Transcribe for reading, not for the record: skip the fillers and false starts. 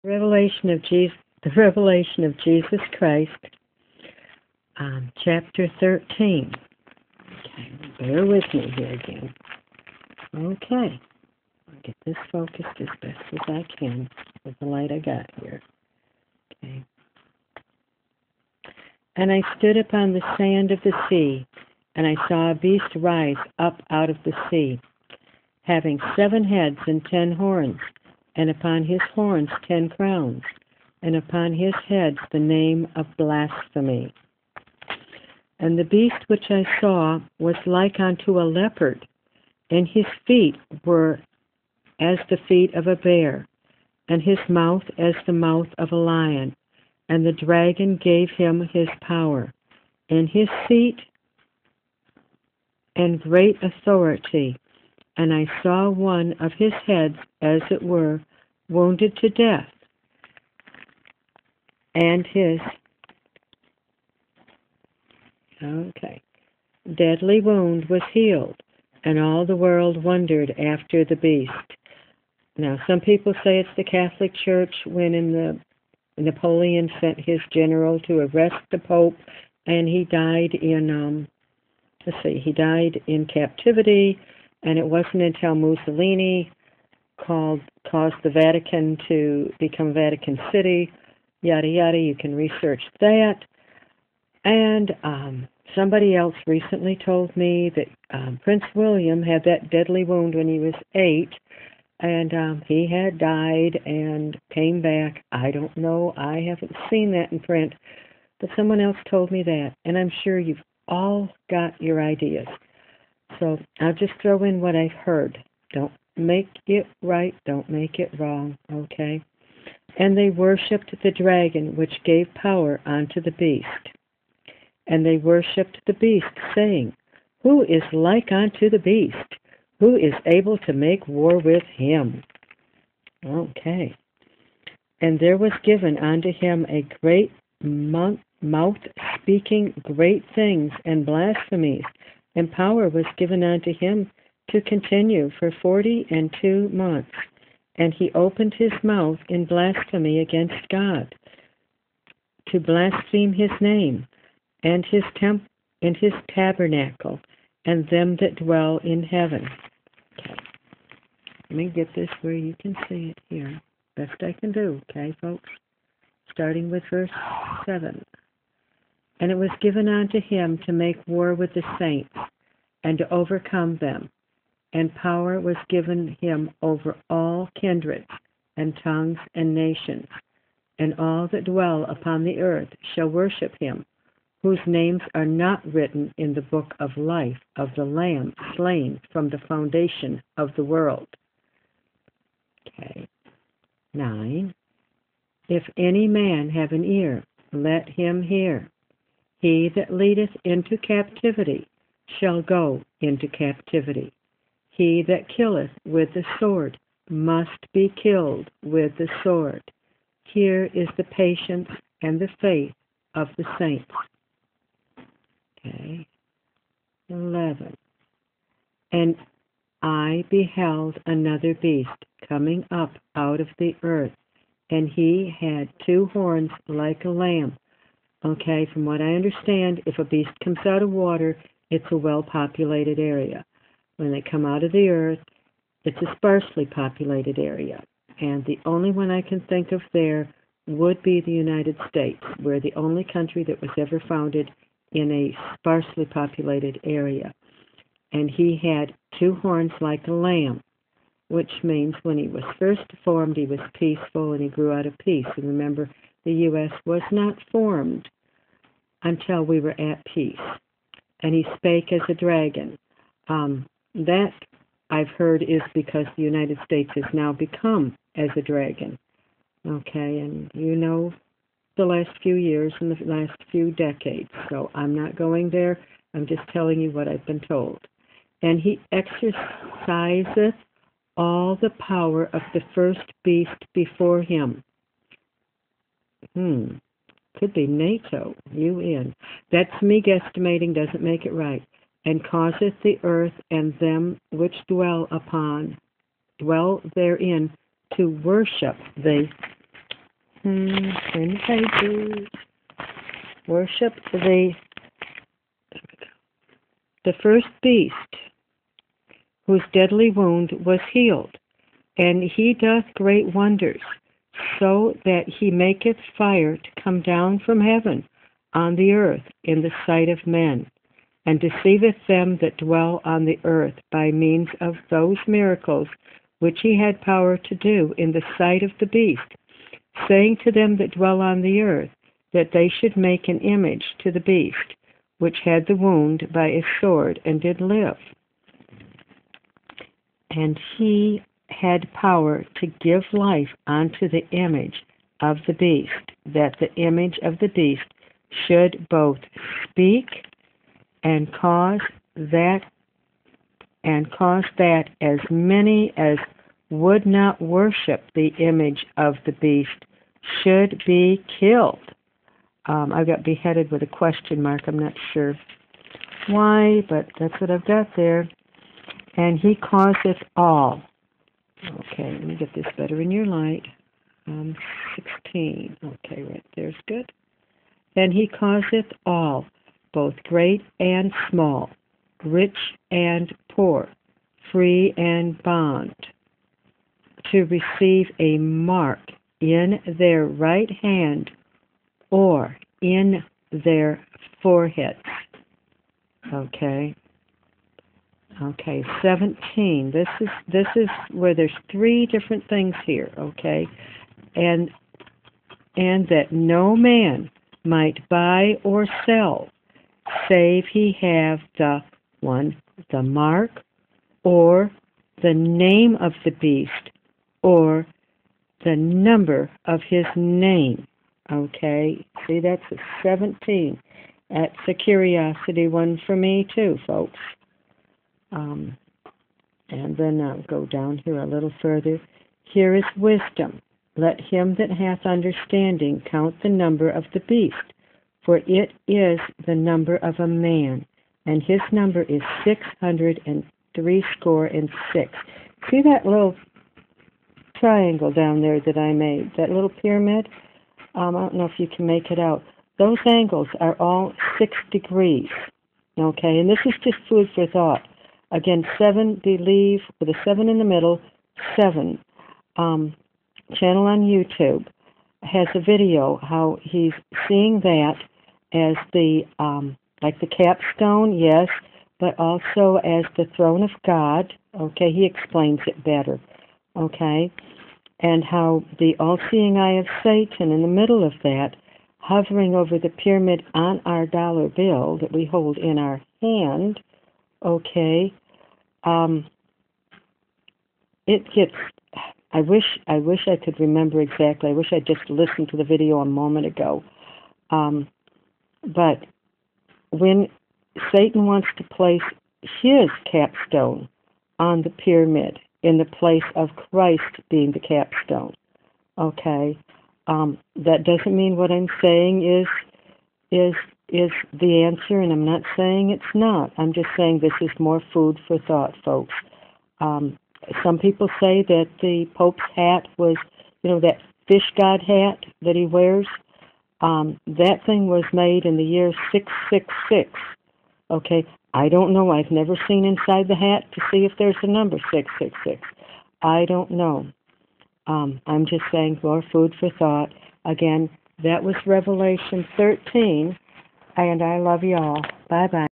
Revelation of Jesus, the Revelation of Jesus Christ, chapter 13. Okay, bear with me here again. Okay, I'll get this focused as best as I can with the light I got here. Okay. And I stood upon the sand of the sea, and I saw a beast rise up out of the sea, having 7 heads and 10 horns, and upon his horns 10 crowns, and upon his heads the name of blasphemy. And the beast which I saw was like unto a leopard, and his feet were as the feet of a bear, and his mouth as the mouth of a lion. And the dragon gave him his power, and his seat, and great authority. And I saw one of his heads, as it were, wounded to death, and his deadly wound was healed, and all the world wondered after the beast. Now, some people say it's the Catholic Church when Napoleon sent his general to arrest the Pope, and he died in captivity, and it wasn't until Mussolini caused the Vatican to become Vatican City, yada yada. You can research that. And somebody else recently told me that Prince William had that deadly wound when he was 8, and he had died and came back. I don't know. I haven't seen that in print, but someone else told me that, and I'm sure you've all got your ideas. So I'll just throw in what I've heard. Don't make it right. Don't make it wrong, okay? And they worshipped the dragon, which gave power unto the beast. And they worshipped the beast, saying, Who is like unto the beast? Who is able to make war with him? Okay. And there was given unto him a great mouth speaking great things and blasphemies, and power was given unto him to continue for 42 months. And he opened his mouth in blasphemy against God, to blaspheme his name, and his tabernacle, and them that dwell in heaven. Okay. Let me get this where you can see it here. Best I can do, okay, folks? Starting with verse 7. And it was given unto him to make war with the saints, and to overcome them. And power was given him over all kindreds, and tongues, and nations. And all that dwell upon the earth shall worship him, whose names are not written in the book of life of the Lamb slain from the foundation of the world. Okay. 9. If any man have an ear, let him hear. He that leadeth into captivity shall go into captivity. He that killeth with the sword must be killed with the sword. Here is the patience and the faith of the saints. Okay. 11. And I beheld another beast coming up out of the earth, and he had 2 horns like a lamb. Okay, from what I understand, if a beast comes out of water, it's a well-populated area. When they come out of the earth, it's a sparsely populated area. And the only one I can think of there would be the United States. We're the only country that was ever founded in a sparsely populated area. And he had 2 horns like a lamb, which means when he was first formed, he was peaceful and he grew out of peace. And remember, the U.S. was not formed until we were at peace. And he spake as a dragon. That, I've heard, is because the United States has now become as a dragon. Okay, and you know the last few years and the last few decades. So I'm not going there. I'm just telling you what I've been told. And he exerciseth all the power of the first beast before him. Could be NATO, UN. That's me guesstimating, doesn't make it right. And causeth the earth and them which dwell therein to worship the Turn the pages. Worship the first beast, whose deadly wound was healed, and he doth great wonders, so that he maketh fire to come down from heaven on the earth in the sight of men, and deceiveth them that dwell on the earth by means of those miracles which he had power to do in the sight of the beast, saying to them that dwell on the earth, that they should make an image to the beast, which had the wound by a sword, and did live. And he had power to give life unto the image of the beast, that the image of the beast should both speak and cause that as many as would not worship the image of the beast should be killed. I've got beheaded with a question mark. I'm not sure why, but that's what I've got there. And he causeth all. Okay, let me get this better in your light. 16. Okay, right there's good. And he causeth all, both great and small, rich and poor, free and bond, to receive a mark in their right hand or in their foreheads. Okay. Okay, 17. This is where there's three different things here, okay? And that no man might buy or sell, save he have the mark, or the name of the beast, or the number of his name. Okay, see, that's a 17. That's a curiosity one for me too, folks. And then I'll go down here a little further. Here is wisdom. Let him that hath understanding count the number of the beast, for it is the number of a man, and his number is 666. See that little triangle down there that I made, that little pyramid? I don't know if you can make it out. Those angles are all 6 degrees. Okay, and this is just food for thought. Again, 7, believe, with a 7 in the middle, 7. Channel on YouTube has a video how he's seeing that as the, like the capstone, yes, but also as the throne of God. Okay, he explains it better. Okay, and how the all-seeing eye of Satan in the middle of that, hovering over the pyramid on our dollar bill that we hold in our hand, okay, it gets, I wish I could remember exactly. I wish I'd just listened to the video a moment ago. But when Satan wants to place his capstone on the pyramid in the place of Christ being the capstone, okay, that doesn't mean what I'm saying is the answer, and I'm not saying it's not. I'm just saying this is more food for thought, folks. Some people say that the Pope's hat was, that fish god hat that he wears. That thing was made in the year 666. Okay, I don't know. I've never seen inside the hat to see if there's a number 666. I don't know. I'm just saying more food for thought. Again, that was Revelation 13, and I love you all. Bye-bye.